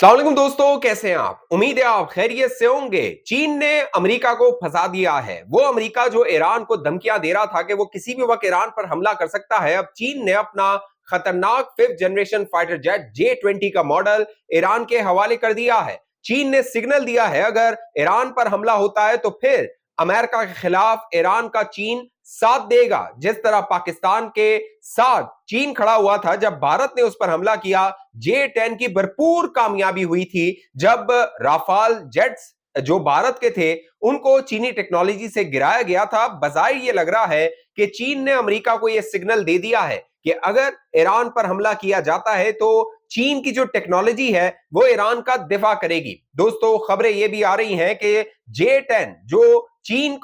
अस्सलाम वालेकुम दोस्तों, कैसे हैं आप? उम्मीद है आप खैरियत से होंगे। चीन ने अमेरिका को फंसा दिया है। वो अमेरिका जो ईरान को धमकियां दे रहा था कि वो किसी भी वक्त ईरान पर हमला कर सकता है, अब चीन ने अपना खतरनाक 5th generation fighter jet J-20 का मॉडल ईरान के हवाले कर दिया है। चीन ने सिग्नल दिया है अगर ईरान पर हमला होता है तो फिर अमेरिका के खिलाफ ईरान का चीन साथ देगा। जिस तरह पाकिस्तान के साथ चीन खड़ा हुआ था जब भारत ने उस पर हमला किया, J-10 की भरपूर कामयाबी हुई थी जब राफाल जेट्स जो भारत के थे उनको चीनी टेक्नोलॉजी से गिराया गया था। बजाय ये लग रहा है कि चीन ने अमेरिका को यह सिग्नल दे दिया है कि अगर ईरान पर हमला किया जाता है तो चीन की जो टेक्नोलॉजी है वो ईरान का दिफा करेगी। दोस्तों, खबरें ये भी आ रही हैं कि J-10 जो चीन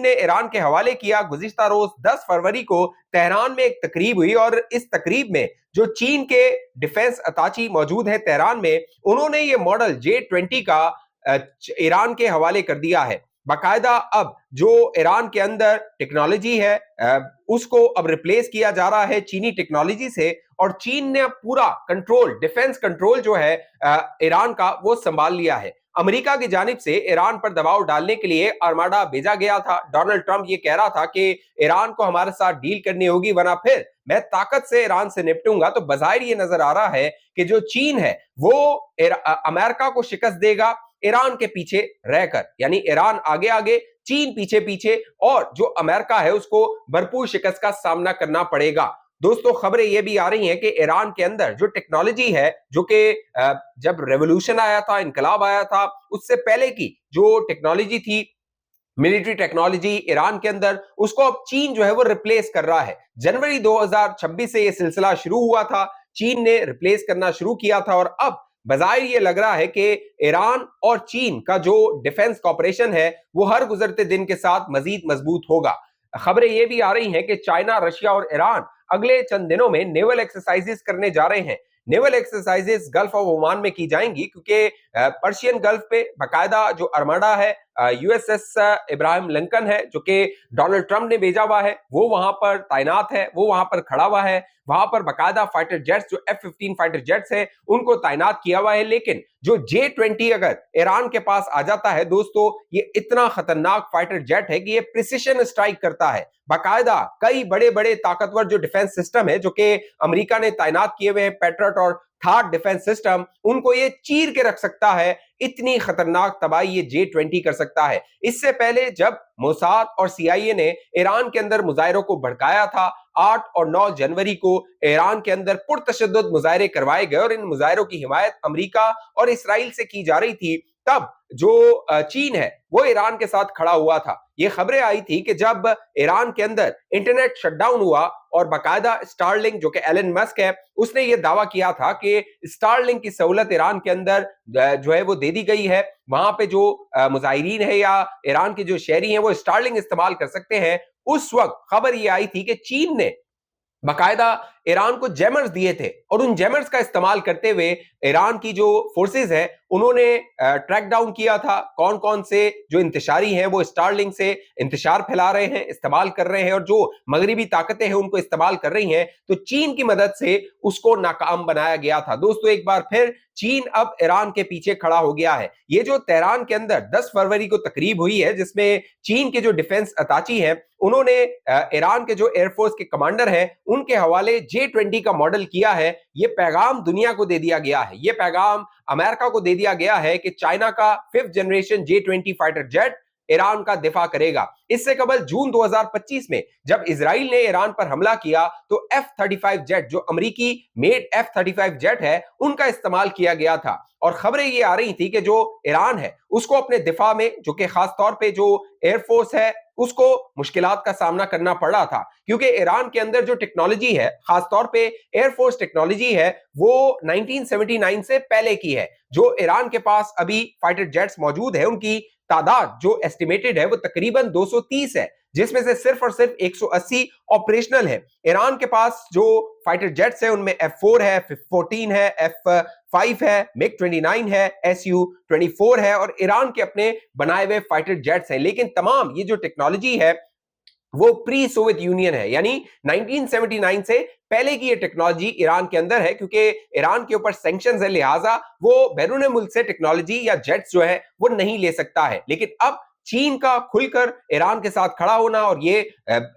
ने ईरान के हवाले किया, गुज़िश्ता रोज 10 फरवरी को तेहरान में एक तकरीब हुई और इस तकरीब में जो चीन के डिफेंस अताची मौजूद है तेहरान में, उन्होंने ये मॉडल J-20 का ईरान के हवाले कर दिया है। बाकायदा अब जो ईरान के अंदर टेक्नोलॉजी है उसको अब रिप्लेस किया जा रहा है चीनी टेक्नोलॉजी से, और चीन ने अब पूरा कंट्रोल, डिफेंस कंट्रोल जो है ईरान का, वो संभाल लिया है। अमेरिका की जानिब से ईरान पर दबाव डालने के लिए आर्माडा भेजा गया था। डोनाल्ड ट्रंप ये कह रहा था कि ईरान को हमारे साथ डील करनी होगी वरना फिर मैं ताकत से ईरान से निपटूंगा। तो बजाहिर ये नजर आ रहा है कि जो चीन है वो अमेरिका को शिकस्त देगा ईरान के पीछे रहकर, यानी ईरान आगे आगे, चीन पीछे पीछे, और जो अमेरिका है उसको भरपूर शिकस्त का सामना करना पड़ेगा। दोस्तों, खबरें ये भी आ रही हैं कि ईरान के अंदर जो टेक्नोलॉजी है, जो कि जब रेवोल्यूशन आया था, इनकलाब आया था, उससे पहले की जो टेक्नोलॉजी थी, मिलिट्री टेक्नोलॉजी ईरान के अंदर, उसको अब चीन जो है वो रिप्लेस कर रहा है। जनवरी 2026 से ये सिलसिला शुरू हुआ था, चीन ने रिप्लेस करना शुरू किया था, और अब बजाहिर ये लग रहा है कि ईरान और चीन का जो डिफेंस कॉपरेशन है वो हर गुजरते दिन के साथ मजीद मजबूत होगा। खबरें ये भी आ रही हैं कि चाइना, रशिया और ईरान अगले चंद दिनों में नेवल एक्सरसाइजेस करने जा रहे हैं। Naval exercises gulf of Oman में की जाएंगी क्योंकि पर्शियन गल्फ पे बाकायदा जो आर्माडा है, यूएसएस इब्राहिम लिंकन है जो कि डोनाल्ड ट्रंप ने भेजा हुआ है, वो वहां पर तैनात है, वो वहां पर खड़ा हुआ है। वहां पर बाकायदा फाइटर जेट्स जो F-15 फाइटर जेट्स है उनको तैनात किया हुआ है। लेकिन जो J-20 अगर ईरान के पास आ जाता है दोस्तों, ये इतना खतरनाक फाइटर जेट है कि ये प्रिसिशन स्ट्राइक करता है। बाकायदा कई बड़े बड़े ताकतवर जो डिफेंस सिस्टम है जो कि अमेरिका ने तैनात किए हुए हैं, पेट्रियट और थार्ड डिफेंस सिस्टम, उनको ये चीर के रख सकता है। इतनी खतरनाक तबाही ये J-20 कर सकता है। इससे पहले जब मोसाद और CIA ने ईरान के अंदर मुजाहिरों को भड़काया था, 8 और 9 जनवरी को ईरान के अंदर पुरतशद्दुद मुजाहिरे करवाए गए और इन मुजाहिरों की हिमायत अमेरिका और इसराइल से की जा रही थी। तब जो चीन है वो ईरान के साथ खड़ा हुआ था। ये खबरें आई थी कि जब ईरान के अंदर इंटरनेट शटडाउन हुआ और बाकायदा स्टारलिंक जो कि एलन मस्क है, उसने ये दावा किया था कि स्टारलिंक की सहूलत ईरान के अंदर जो है वो दे दी गई है। वहां पे जो मुजाहिरीन है या ईरान के जो शहरी हैं वो स्टारलिंक इस्तेमाल कर सकते हैं। उस वक्त खबर ये आई थी कि चीन ने बाकायदा ईरान को जैमर्स दिए थे और उन जैमर्स का इस्तेमाल करते हुए ईरान की जो फोर्सेस है उन्होंने ट्रैक डाउन किया था कौन कौन से जो इंतशारी हैं वो स्टारलिंक से इंतशार फैला रहे हैं, इस्तेमाल कर रहे हैं, और जो मगरिबी ताकतें हैं उनको इस्तेमाल कर रही हैं। तो चीन की मदद से उसको नाकाम बनाया गया था। दोस्तों, एक बार फिर चीन अब ईरान के पीछे खड़ा हो गया है। ये जो तेहरान के अंदर 10 फरवरी को तकरीब हुई है जिसमें चीन के जो डिफेंस अताची हैं उन्होंने ईरान के जो एयरफोर्स के कमांडर हैं उनके हवाले J-20 का मॉडल किया है। ये पैगाम दुनिया को दे दिया गया है, ये पैगाम अमेरिका को दे दिया गया है कि चाइना का 5th generation J-20 fighter jet Iran का दिफा करेगा। इससे कबल जून 2025 में जब इजराइल ने ईरान पर हमला किया तो F-35 जेट, जो अमेरिकी मेड F-35 जेट है, उनका इस्तेमाल किया गया था। और खबरें ये आ रही थी कि जो ईरान है उसको अपने दिफा में, जो कि खास तौर पे जो एयरफोर्स है, उसको मुश्किलात का सामना करना पड़ रहा था क्योंकि ईरान के अंदर जो टेक्नोलॉजी है, खास तौर पे एयरफोर्स टेक्नोलॉजी है, वो 1979 से पहले की है। जो ईरान के पास अभी फाइटर जेट्स मौजूद है उनकी तादाद जो एस्टिमेटेड है वो तकरीबन 230 है, जिसमें से सिर्फ और सिर्फ 180 ऑपरेशनल है। ईरान के पास जो फाइटर जेट्स है उनमें F-4 है, F-14 है, F-5 है, MiG-29 है, Su-24 है, और ईरान के अपने बनाए हुए फाइटर जेट्स हैं। लेकिन तमाम ये जो टेक्नोलॉजी है वो प्री सोवियत यूनियन है, यानी 1979 से पहले की ये टेक्नोलॉजी ईरान के अंदर है, क्योंकि ईरान के ऊपर सैंक्शंस है, लिहाजा वो बैरून मुल्क से टेक्नोलॉजी या जेट्स जो है वो नहीं ले सकता है। लेकिन अब चीन का खुलकर ईरान के साथ खड़ा होना और ये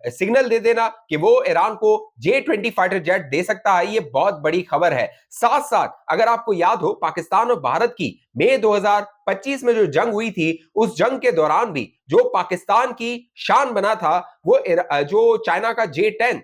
सिग्नल दे देना कि वो ईरान को J-20 फाइटर जेट दे सकता है, ये बहुत बड़ी खबर है। साथ साथ अगर आपको याद हो, पाकिस्तान और भारत की मई 2025 में जो जंग हुई थी, उस जंग के दौरान भी जो पाकिस्तान की शान बना था वो जो चाइना का J-10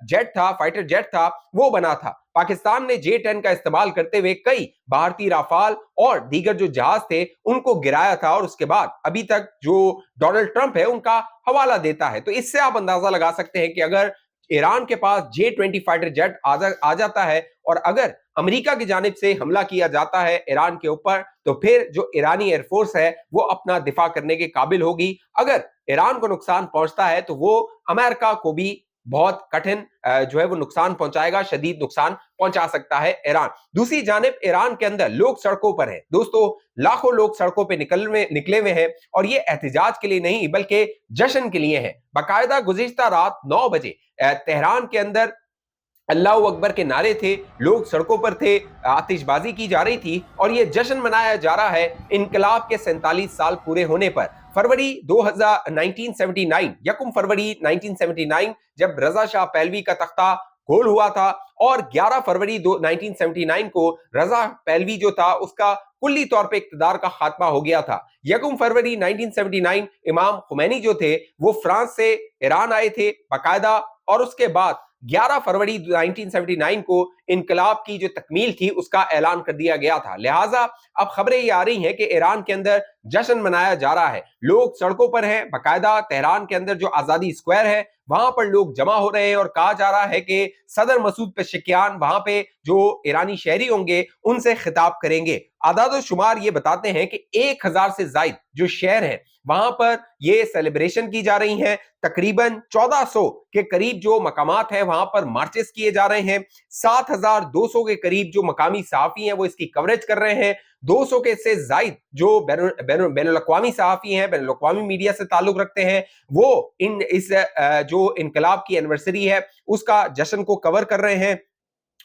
जेट था, फाइटर जेट था, वो बना था। पाकिस्तान ने J-10 का इस्तेमाल करते हुए कई भारतीय राफाल और दीगर जो जहाज थे उनको गिराया था, और उसके बाद अभी तक जो डोनाल्ड ट्रंप है उनका हवाला देता है। तो इससे आप अंदाजा लगा सकते हैं कि अगर ईरान के पास J-20 फाइटर जेट आ जाता है और अगर अमेरिका की जानिब से हमला किया जाता है ईरान के ऊपर, तो फिर जो ईरानी एयरफोर्स है वो अपना दिफा करने के काबिल होगी। अगर ईरान को नुकसान पहुंचता है तो वो अमेरिका को भी बहुत कठिन जो है वो नुकसान पहुंचाएगा, शदीद नुकसान पहुंचा सकता है ईरान। दूसरी जानिब ईरान के अंदर लोग सड़कों पर हैं दोस्तों, लाखों लोग सड़कों पे निकले हुए हैं, और ये एहतजाज के लिए नहीं बल्कि जश्न के लिए है। बाकायदा गुज़िश्ता रात 9 बजे तेहरान के अंदर अल्लाह अकबर के नारे थे, लोग सड़कों पर थे, आतिशबाजी की जा रही थी, और ये जश्न मनाया जा रहा है इनकलाब के 47 साल पूरे होने पर। फरवरी 1979 यकम फरवरी 1979 जब रजा शाह पहलवी का तख्ता गोल हुआ था, और 11 फरवरी 1979 को रजा पहलवी जो था उसका कुल्ली तौर पे इक्तदार का खात्मा हो गया था। यकम फरवरी 1979 इमाम खुमैनी जो थे वो फ्रांस से ईरान आए थे बाकायदा, और उसके बाद 11 फरवरी 1979 को इनकलाब की जो तकमील थी उसका ऐलान कर दिया गया था। लिहाजा अब खबरें ये आ रही हैं कि ईरान के अंदर जश्न मनाया जा रहा है, लोग सड़कों पर हैं, बाकायदा तेहरान के अंदर जो आजादी स्क्वायर है वहां पर लोग जमा हो रहे हैं, और कहा जा रहा है कि सदर मसूद पेशेकियान वहां पे जो ईरानी शहरी होंगे उनसे खिताब करेंगे। आदाद शुमार ये बताते हैं कि 1000 से ज्यादा जो शहर हैं वहां पर ये सेलिब्रेशन की जा रही हैं। तकरीबन 1400 के करीब जो मकामात हैं वहां पर मार्चेस किए जा रहे हैं। 7200 के करीब जो मकामी सहाफी हैं वो इसकी कवरेज कर रहे हैं। 200 के से ज्यादा जो बैनुल-अक़वामी सहाफी हैं, बैनुल-अक़वामी मीडिया से ताल्लुक रखते हैं, वो इस जो इनकलाब की एनिवर्सरी है उसका जश्न को कवर कर रहे हैं,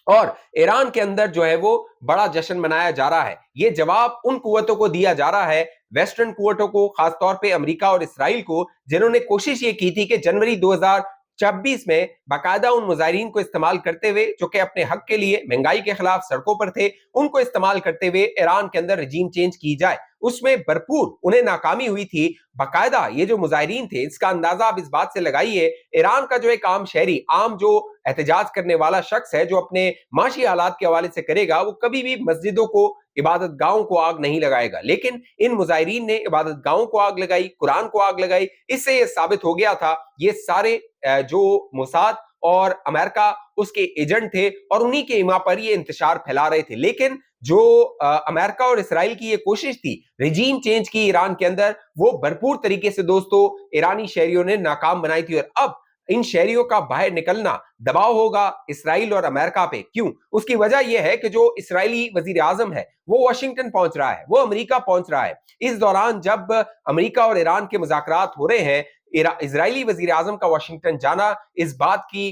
और ईरान के अंदर जो है वो बड़ा जश्न मनाया जा रहा है। ये जवाब उन कुव्वतों को दिया जा रहा है, वेस्टर्न कुव्वतों को, खासतौर पे अमेरिका और इसराइल को, जिन्होंने कोशिश ये की थी कि जनवरी 2026 में बाकायदा उन मुजाहिरीन को इस्तेमाल करते हुए जो कि अपने हक के लिए महंगाई के खिलाफ सड़कों पर थे, उनको इस्तेमाल करते हुए ईरान के अंदर रजीम चेंज की जाए। उसमें भरपूर उन्हें नाकामी हुई थी। बाकायदा ये जो मुजाहिरीन थे, इसका अंदाजा आप इस बात से लगाइए, ईरान का जो एक आम शहरी, आम जो एहतजाज करने वाला शख्स है जो अपने माशी हालात के हवाले से करेगा, वो कभी भी मस्जिदों को, इबादत गाहों को आग नहीं लगाएगा। लेकिन इन मुजाहिरीन ने इबादत गाहों को आग लगाई, कुरान को आग लगाई। इससे यह साबित हो गया था ये सारे जो मोसाद और अमेरिका उसके एजेंट थे, और उन्हीं के इमा पर ये इंतशार फैला रहे थे। लेकिन जो अमेरिका और इसराइल की ये कोशिश थी रिजीम चेंज की ईरान के अंदर, वो भरपूर तरीके से दोस्तों ईरानी शहरियों ने नाकाम बनाई थी। और अब इन शहरियों का बाहर निकलना दबाव होगा इसराइल और अमेरिका पे। क्यों? उसकी वजह यह है कि जो इसराइली वजीर आजम है वो वाशिंगटन पहुंच रहा है, वो अमेरिका पहुंच रहा है। इस दौरान जब अमेरिका और ईरान के मुज़ाकरात हो रहे हैं, इजरायली वजीर आजम का वाशिंगटन जाना इस बात की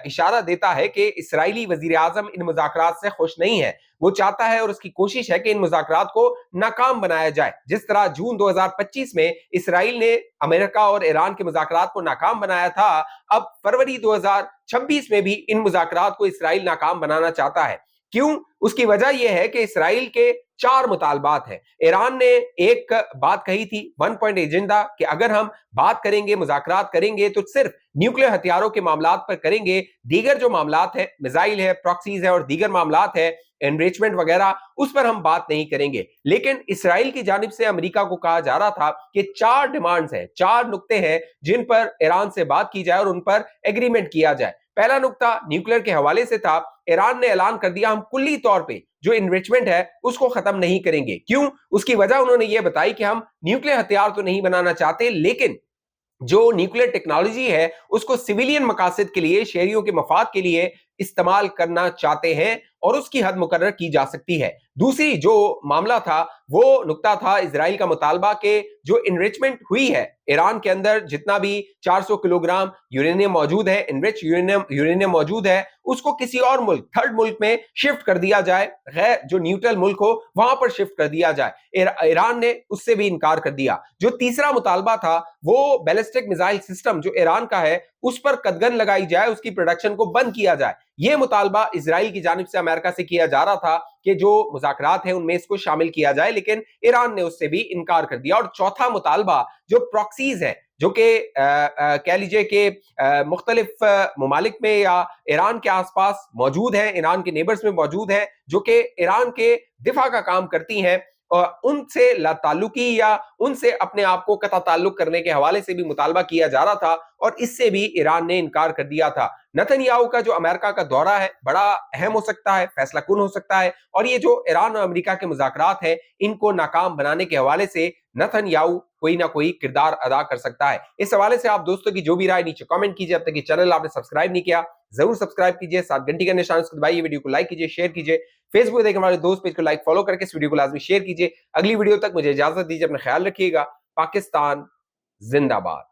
इशारा देता है कि इसराइली वजीर आजम इन मुज़ाकरात से खुश नहीं है। वो चाहता है और उसकी कोशिश है कि इन मुज़ाकरात को नाकाम बनाया जाए। जिस तरह जून 2025 में इसराइल ने अमेरिका और ईरान के मुज़ाकरात को नाकाम बनाया था, अब फरवरी 2026 में भी इन मुज़ाकरात को इसराइल नाकाम बनाना चाहता है। क्यों? उसकी वजह यह है कि इसराइल के 4 मुतालबात हैं। ईरान ने एक बात कही थी, 1 पॉइंट एजेंडा, कि अगर हम बात करेंगे, मुज़ाकरात करेंगे तो सिर्फ न्यूक्लियर हथियारों के मामलात पर करेंगे, दीगर जो मामलात हैं, मिसाइल है, प्रॉक्सीज है और दीगर मामलात है, एनरिचमेंट वगैरह, उस पर हम बात नहीं करेंगे। लेकिन इसराइल की जानिब से अमेरिका को कहा जा रहा था कि 4 डिमांड्स हैं, 4 नुक्ते हैं जिन पर ईरान से बात की जाए और उन पर एग्रीमेंट किया जाए। पहला नुक्ता न्यूक्लियर के हवाले से था। ईरान ने ऐलान कर दिया हम कुल्ली तौर पे जो इनरिचमेंट है उसको खत्म नहीं करेंगे। क्यों? उसकी वजह उन्होंने ये बताई कि हम न्यूक्लियर हथियार तो नहीं बनाना चाहते, लेकिन जो न्यूक्लियर टेक्नोलॉजी है उसको सिविलियन मकासद के लिए, शहरियों के मफाद के लिए इस्तेमाल करना चाहते हैं, اور اس کی حد مقرر کی جا سکتی ہے۔ دوسری جو معاملہ تھا وہ نقطہ تھا اسرائیل کا مطالبہ کہ جو انریچمنٹ ہوئی ہے ایران کے اندر، جتنا بھی 400 کلو گرام یورینیم موجود ہے، انریچ یورینیم موجود ہے، اس کو کسی اور ملک، تھرڈ ملک میں شفٹ کر دیا جائے، غیر جو نیوٹرل ملک ہو وہاں پر شفٹ کر دیا جائے۔ ایران نے اس سے بھی انکار کر دیا۔ جو تیسرا مطالبہ تھا وہ بیلسٹک میزائل سسٹم جو ایران کا ہے اس پر قدغن لگائی جائے، اس کی پروڈکشن کو بند کیا جائے۔ یہ مطالبہ اسرائیل کی جانب سے امریکہ سے کیا جا رہا تھا کہ جو مذاکرات ہیں ان میں اس کو شامل کیا جائے، لیکن ایران نے اس سے بھی انکار کر دیا۔ اور چوتھا مطالبہ جو پراکسیز ہے، جو کہ کہہ لیجئے کہ مختلف ممالک میں یا ایران کے آس پاس موجود ہیں، ایران کے نیبرز میں موجود ہیں، جو کہ ایران کے دفاع کا کام کرتی ہیں، ان سے لا تعلقی یا ان سے اپنے آپ کو قطع تعلق کرنے کے حوالے سے بھی مطالبہ کیا جا رہا تھا، اور اس سے بھی ایران نے انکار کر دیا تھا۔ نتن یاہو کا جو امریکہ کا دورہ ہے بڑا اہم ہو سکتا ہے، فیصلہ کن ہو سکتا ہے، اور یہ جو ایران اور امریکہ کے مذاکرات ہیں ان کو ناکام بنانے کے حوالے سے نتن یاہو کوئی نہ کوئی کردار ادا کر سکتا ہے۔ اس حوالے سے آپ دوستوں کی جو بھی رائے نیچے کامنٹ کیجئے۔ اب تک یہ چینل آپ نے سبسکرائب نہیں کیا ضرور سبسکرائب کیجئے، ساتھ گھنٹی کا نشان اس کو دبائیے، ویڈیو کو لائک کیجئے، شیئر کیجئے، فیس بک دیکھنے والے دوست پیج کو لائک فالو کر کے اس ویڈیو کو لازمی شیئر کیجئے۔ اگلی ویڈیو تک مجھے اجازت دیجئے، اپنا خیال رکھیے گا۔ پاکستان زندہ باد۔